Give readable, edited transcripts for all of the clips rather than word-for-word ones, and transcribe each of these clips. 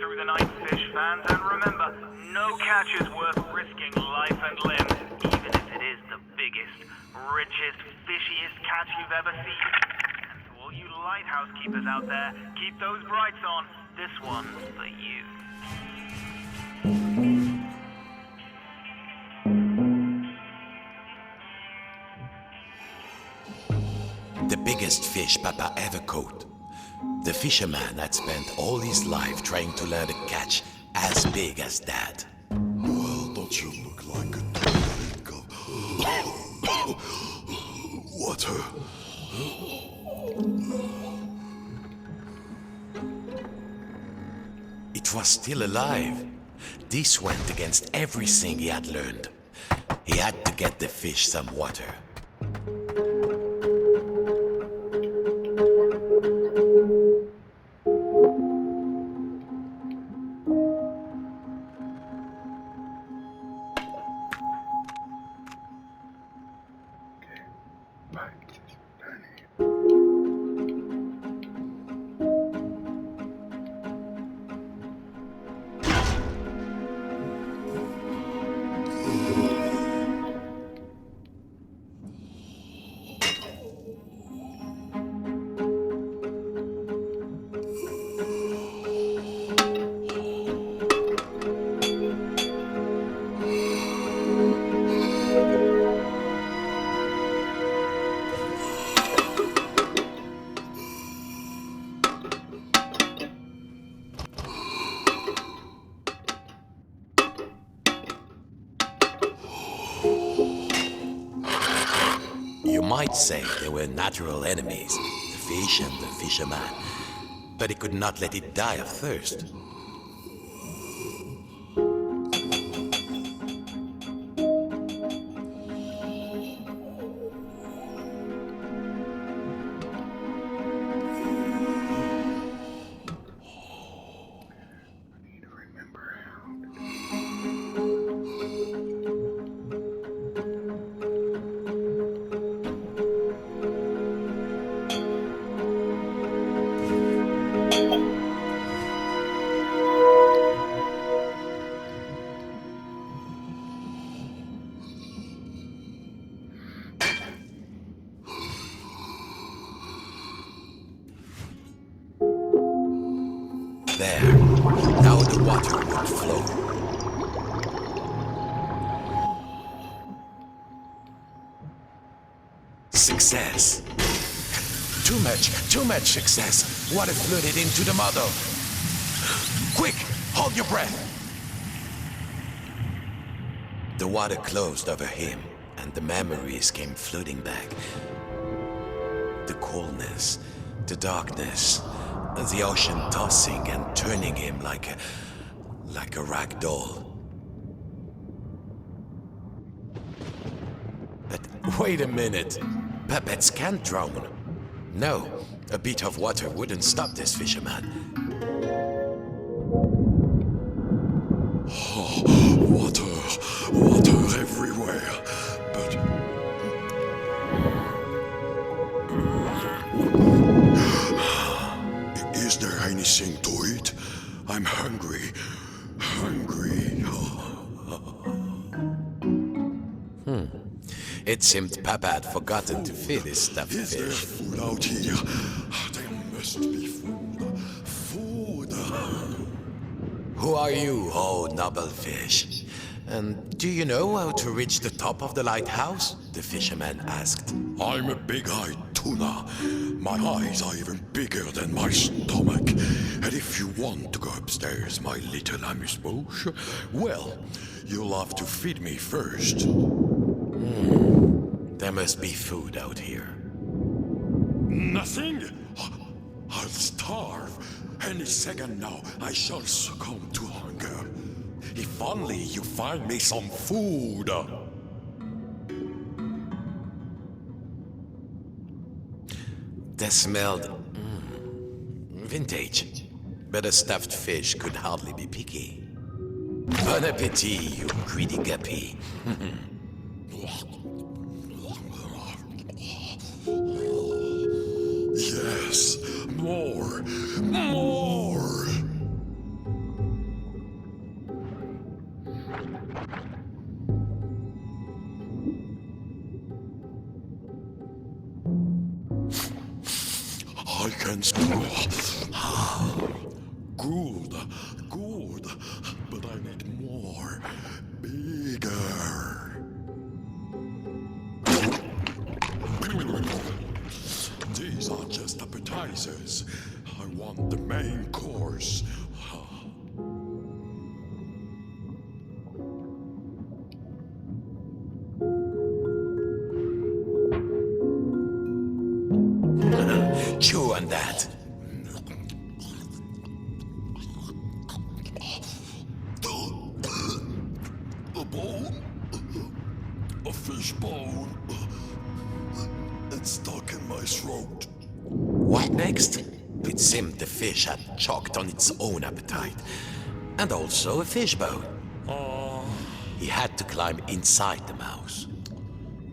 through the night, fish fans, and remember, no catch is worth risking life and limb, even if it is the biggest, richest, fishiest catch you've ever seen. And to all you lighthouse keepers out there, keep those brights on. This one's for you. The biggest fish Papa ever caught. The fisherman had spent all his life trying to learn to catch as big as that. Well, don't you look like a drink of water? It was still alive. This went against everything he had learned. He had to get the fish some water. You might say they were natural enemies, the fish and the fisherman, but he could not let it die of thirst. There, now the water would flow. Success. Too much success. Water flooded into the mother. Quick, hold your breath. The water closed over him, and the memories came flooding back. The coolness, the darkness, the ocean tossing and turning him like a rag doll. But wait a minute. Puppets can't drown. No, a bit of water wouldn't stop this fisherman. Water everywhere. But is there anything to eat? I'm hungry. It seemed Papa had forgotten to feed his stuffed Is there fish. food out here? There must be food. Food. Who are you, oh noble fish? And do you know how to reach the top of the lighthouse? The fisherman asked. I'm a big-eyed tuna. My eyes are even bigger than my stomach. And if you want to go upstairs, my little amuse-bouche, well, you'll have to feed me first. There must be food out here. Nothing? I'll starve. Any second now, I shall succumb to hunger. If only you find me some food. That smelled vintage. But a stuffed fish could hardly be picky. Bon appetit, you greedy guppy. Yes, more. against. Good, good, but I need more. Bigger. These are just appetizers. I want the main course. Chew on that. A bone? A fish bone? It's stuck in my throat. What next? It seemed the fish had choked on its own appetite. And also a fish bone. He had to climb inside the mouse.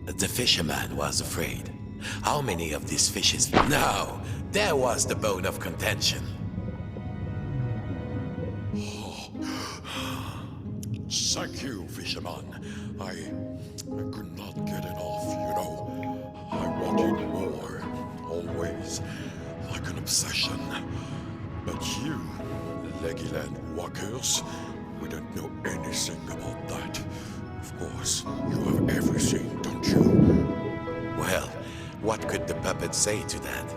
The fisherman was afraid. How many of these fishes? No! There was the bone of contention. Thank you, fisherman. I could not get enough, you know. I wanted more, always, like an obsession. But you, Legoland walkers, we don't know anything about that. Of course, you have everything, don't you? Well, what could the puppet say to that?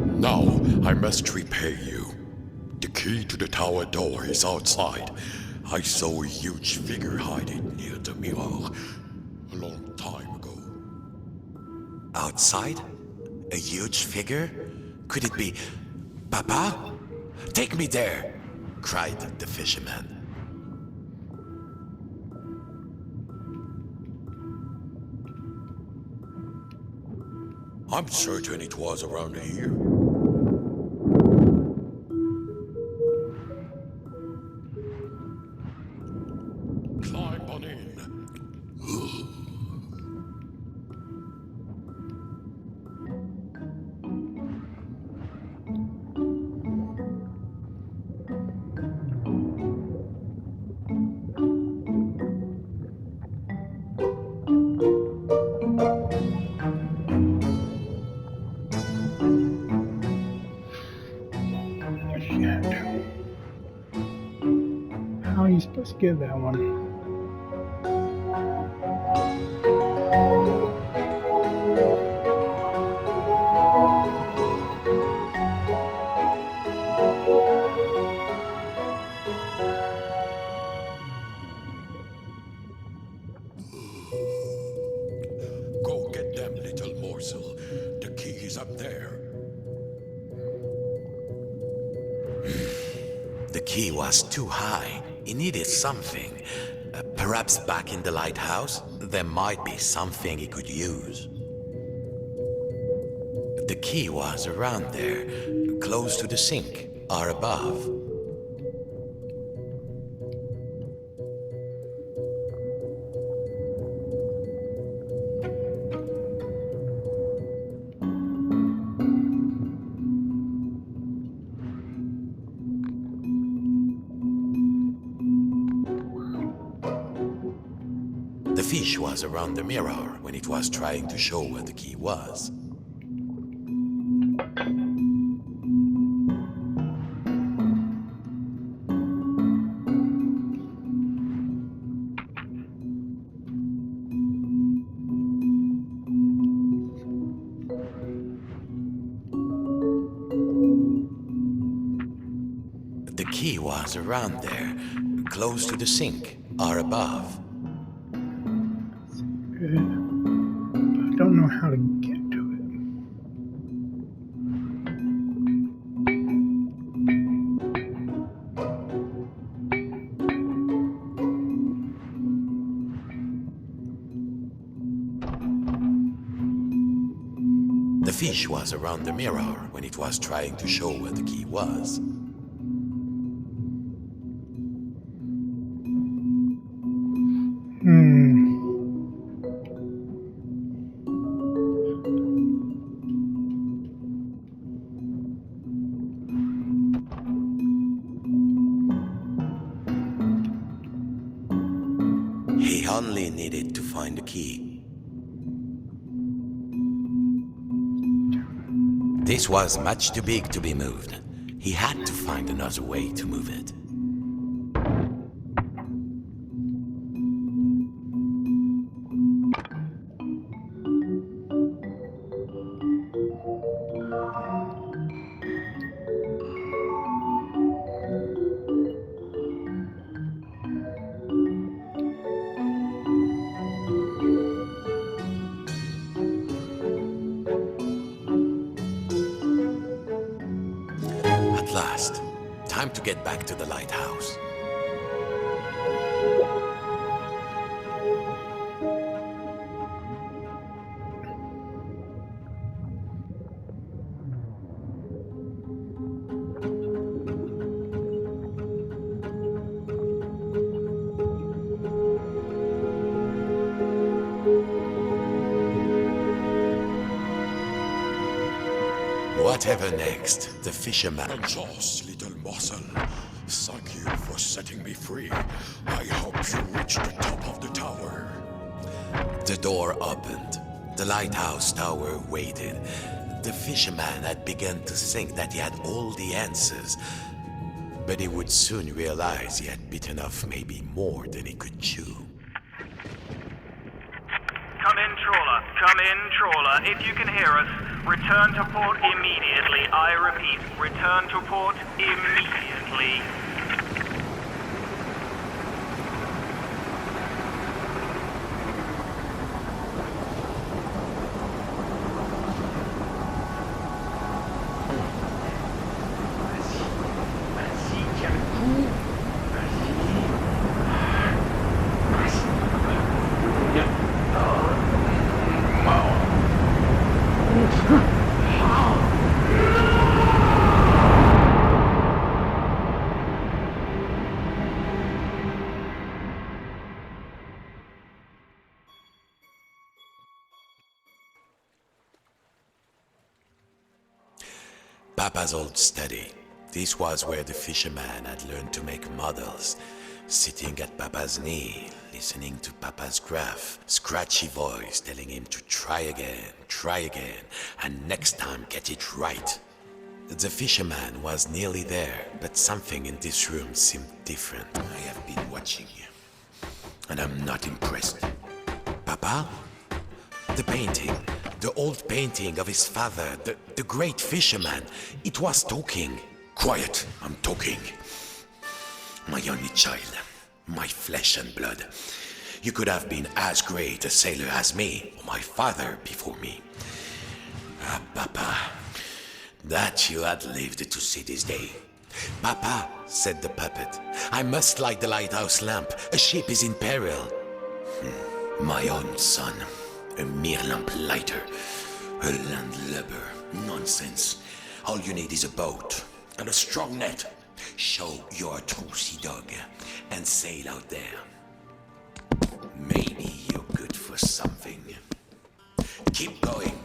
Now, I must repay you. The key to the tower door is outside. I saw a huge figure hiding near the mirror a long time ago. Outside? A huge figure? Could it be Papa? Take me there! Cried the fisherman. I'm certain it was around here. Climb on in. How are you supposed to get that one? Go get them, little morsel. The key is up there. The key was too high. He needed something. Perhaps back in the lighthouse, there might be something he could use. The key was around there, close to the sink, or above. The fish was around the mirror when it was trying to show where the key was. The key was around there, close to the sink, or above. Good. But I don't know how to get to it. The fish was around the mirror when it was trying to show where the key was. He only needed to find the key. This was much too big to be moved. He had to find another way to move it. At last, time to get back to the lighthouse. Whatever next, the fisherman... Exhaust, little morsel. Thank you for setting me free. I hope you reach the top of the tower. The door opened. The lighthouse tower waited. The fisherman had begun to think that he had all the answers, but he would soon realize he had bitten off maybe more than he could chew. Come in, trawler. Come in, trawler. If you can hear us, return to port immediately. I repeat, return to port immediately. Papa's old study. This was where the fisherman had learned to make models. Sitting at Papa's knee, listening to Papa's gruff, scratchy voice telling him to try again, and next time get it right. The fisherman was nearly there, but something in this room seemed different. I have been watching you, And I'm not impressed. Papa? The painting. The old painting of his father, the great fisherman. It was talking. Quiet, I'm talking. My only child. My flesh and blood. You could have been as great a sailor as me, or my father before me. Ah, Papa. That you had lived to see this day. Papa, said the puppet, I must light the lighthouse lamp. A ship is in peril. My own son. A mere lamp lighter. A landlubber. Nonsense. All you need is a boat and a strong net. Show you're a true sea dog and sail out there. Maybe you're good for something. Keep going.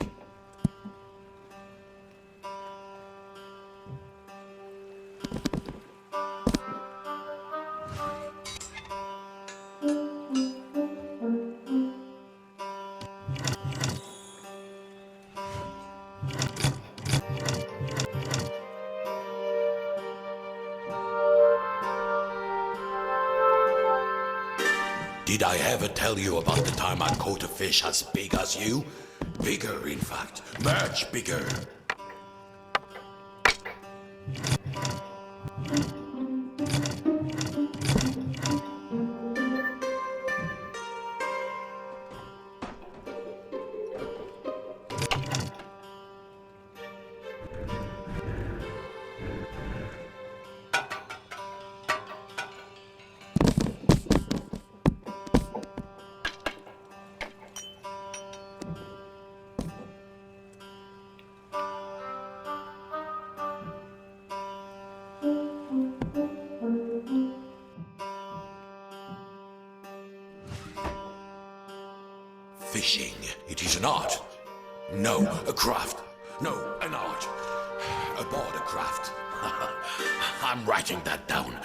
Did I ever tell you about the time I caught a fish as big as you? Bigger, in fact. Much bigger. Fishing. It is an art. No, a craft. No, an art. Aboard a craft. I'm writing that down.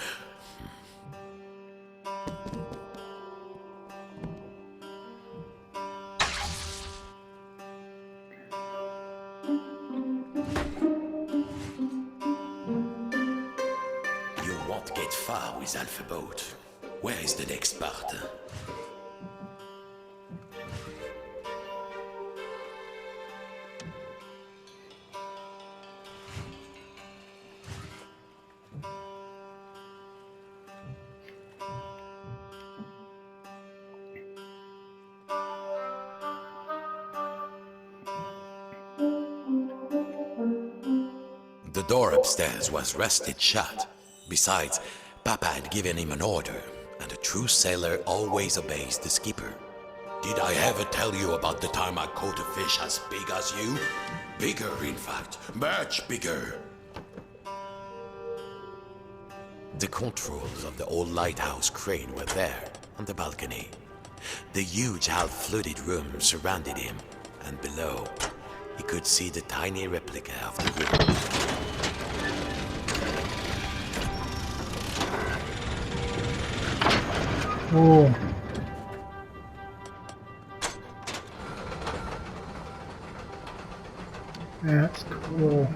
far with Alpha Boat? Where is the next part? The door upstairs was rusted shut. Besides, Papa had given him an order, and a true sailor always obeys the skipper. Did I ever tell you about the time I caught a fish as big as you? Bigger, in fact. Much bigger. The controls of the old lighthouse crane were there, on the balcony. The huge half-flooded room surrounded him, and below, he could see the tiny replica of the room. Whoa. That's cool.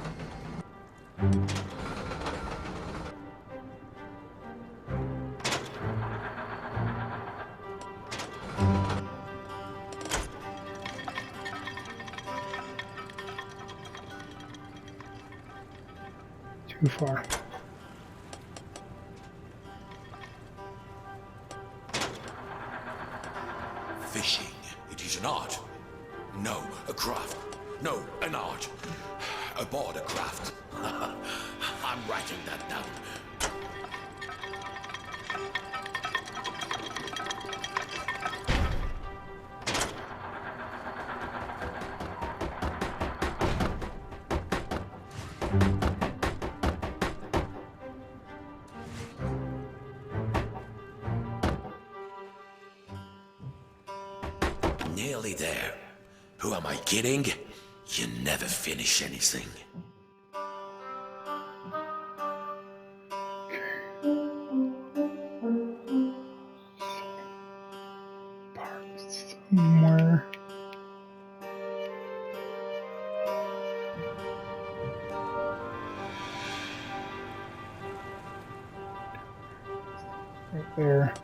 Too far. Fishing, it is an art. No, a craft. No, an art. Aboard a craft. I'm writing that down. Nearly there. Who am I kidding? You never finish anything. Parked somewhere. Right there.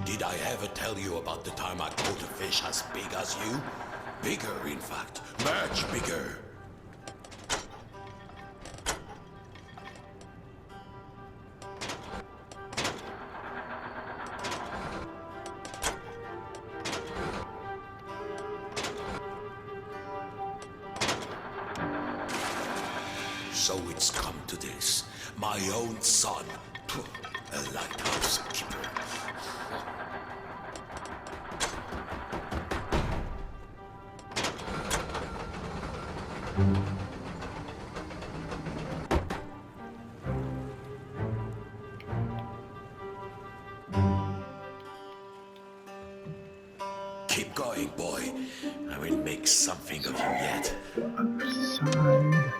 Did I ever tell you about the time I caught a fish as big as you? Bigger, in fact. Much bigger. So it's come to this. My own son. A lighthouse keeper. Keep going, boy. I will make something of you yet. Other side.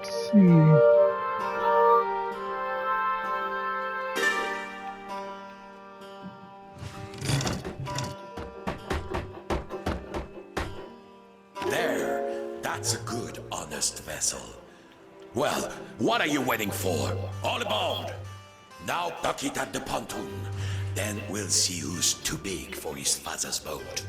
See. There. That's a good, honest vessel. Well, what are you waiting for? All aboard! Now buck it at the pontoon. Then we'll see who's too big for his father's boat.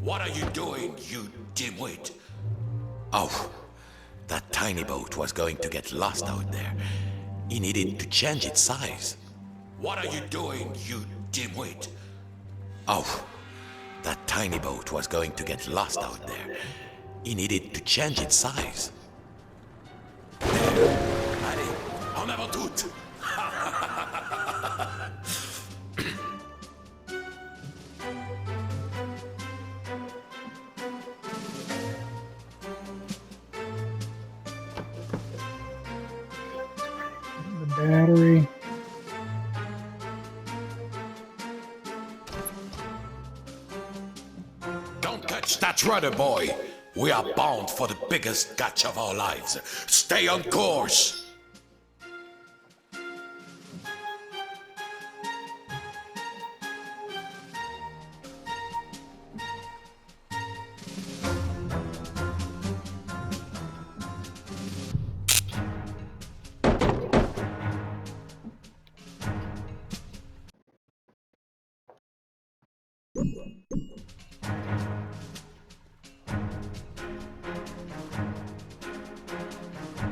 What are you doing, you dimwit? Oh, That tiny boat was going to get lost out there. He needed to change its size. What are you doing, you dimwit? Oh, that tiny boat was going to get lost out there. He needed to change its size. Allez, en avant toute! The battery. Don't catch that rudder, boy! We are bound for the biggest catch of our lives. Stay on course!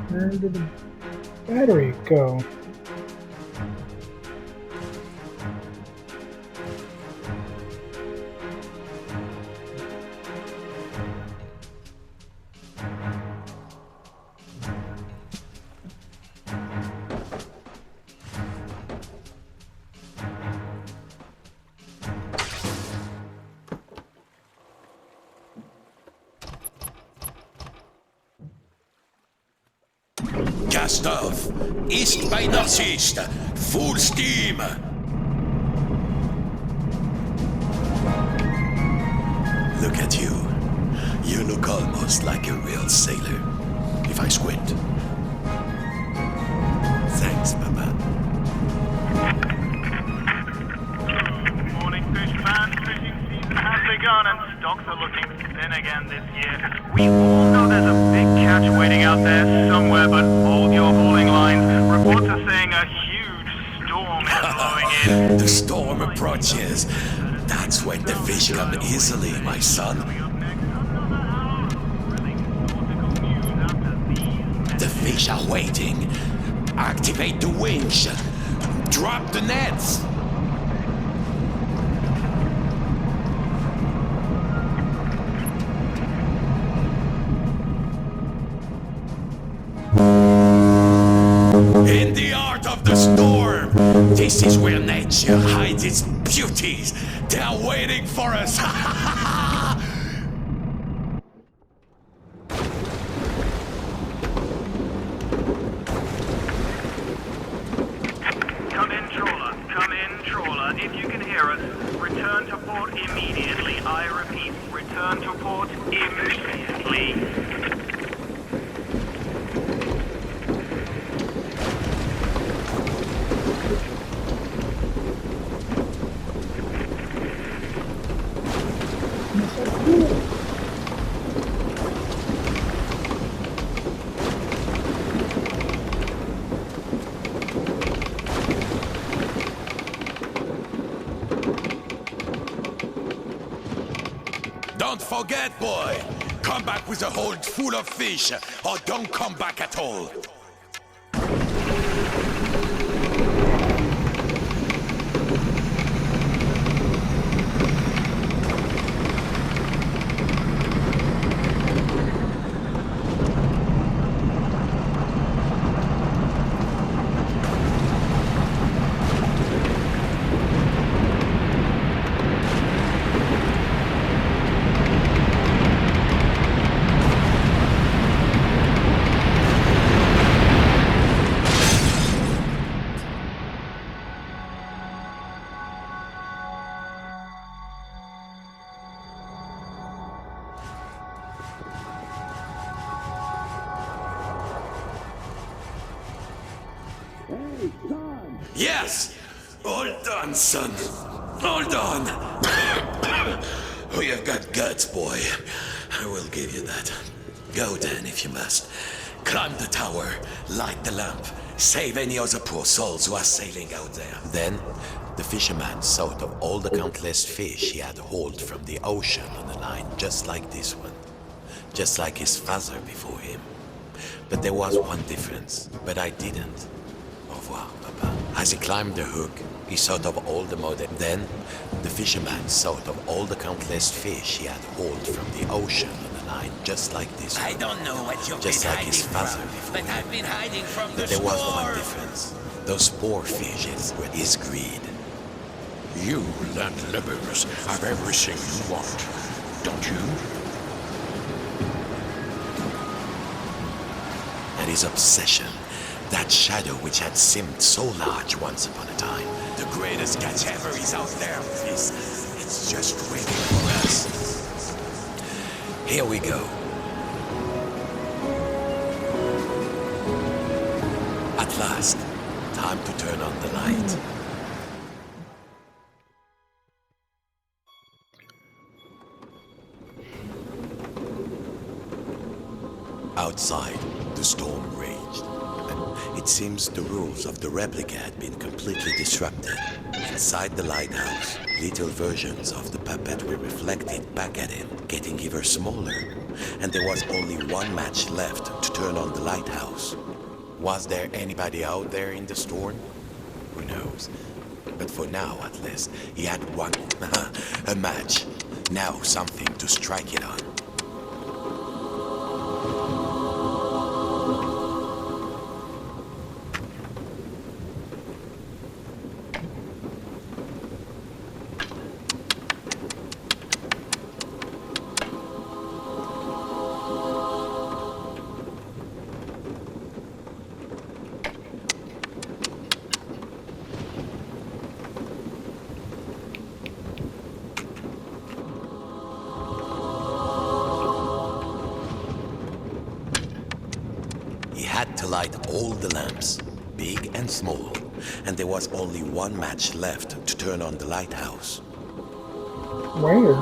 Where did the battery go? Cast off! East by northeast! Full steam! Look at you. You look almost like a real sailor. If I squint. Thanks, Papa. Morning, fish fans. Fishing season has begun and stocks are looking thin again this year. We all know there's a big catch waiting out there somewhere, but hold your hauling lines. Reports are saying a huge storm is blowing in. The storm approaches. That's when the fish come easily, my son. The fish are waiting. Activate the winch. Drop the nets. In the heart of the storm! This is where nature hides its beauties. They are waiting for us. Come in, trawler. Come in, trawler. If you can hear us, return to port immediately. I repeat, return to port immediately. Don't forget, boy! Come back with a hold full of fish, or don't come back at all! Yes! Hold on, son. Hold on. Oh, you've got guts, boy. I will give you that. Go then, if you must. Climb the tower, light the lamp, save any other poor souls who are sailing out there. Then, the fisherman thought of all the countless fish he had hauled from the ocean on a line just like this one. Just like his father before him. But there was one difference. But I didn't. Au revoir, Papa. As he climbed the hook, he thought of all the modern. Then, the fisherman thought of all the countless fish he had hauled from the ocean on a line just like this one. I don't know what you've Just been like hiding his father from, before but him. I've been hiding from the But there was one storm. difference. Those poor fishes were his greed. You landlubbers have everything you want, don't you? And his obsession, that shadow which had seemed so large once upon a time. The greatest catch ever is out there. It's just waiting for us. Here we go. At last, time to turn on the light. Outside, the storm raged, and it seems the rules of the replica had been completely disrupted. Inside the lighthouse, little versions of the puppet were reflected back at him, getting ever smaller, and there was only one match left to turn on the lighthouse. Was there anybody out there in the storm? Who knows? But for now, at least, he had one, a match. Now something to strike it on. He had to light all the lamps, big and small, and there was only one match left to turn on the lighthouse. Where?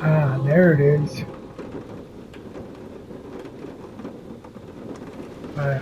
Ah, there it is. But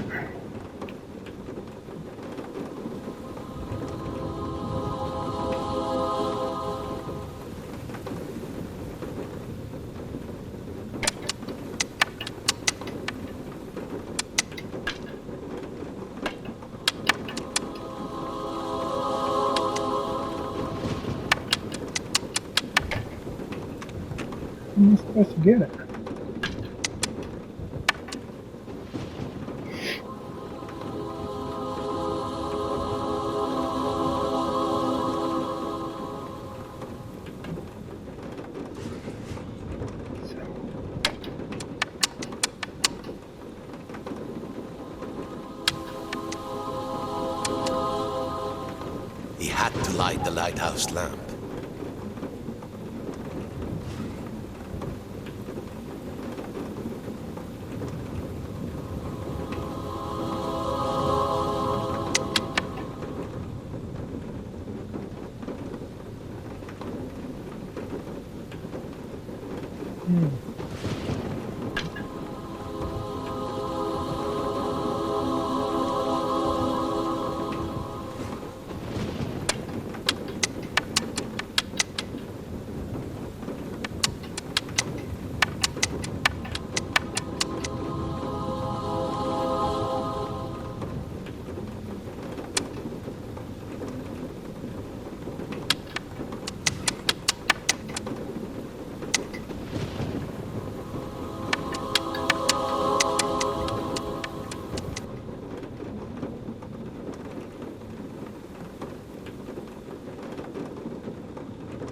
I'm supposed to get it. He had to light the lighthouse lamp.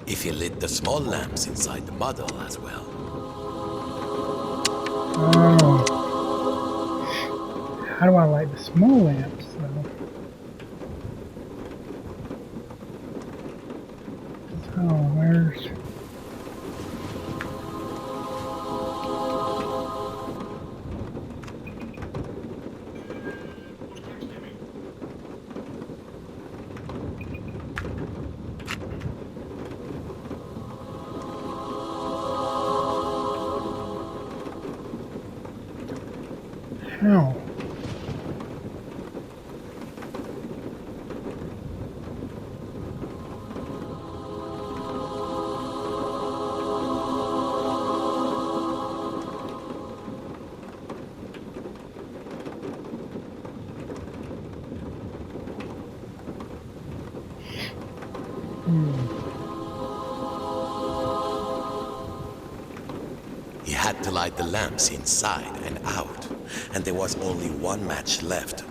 If he lit the small lamps inside the model as well. Oh. How do I light the small lamps, though? Oh, where's... How? He had to light the lamps inside and out, and there was only one match left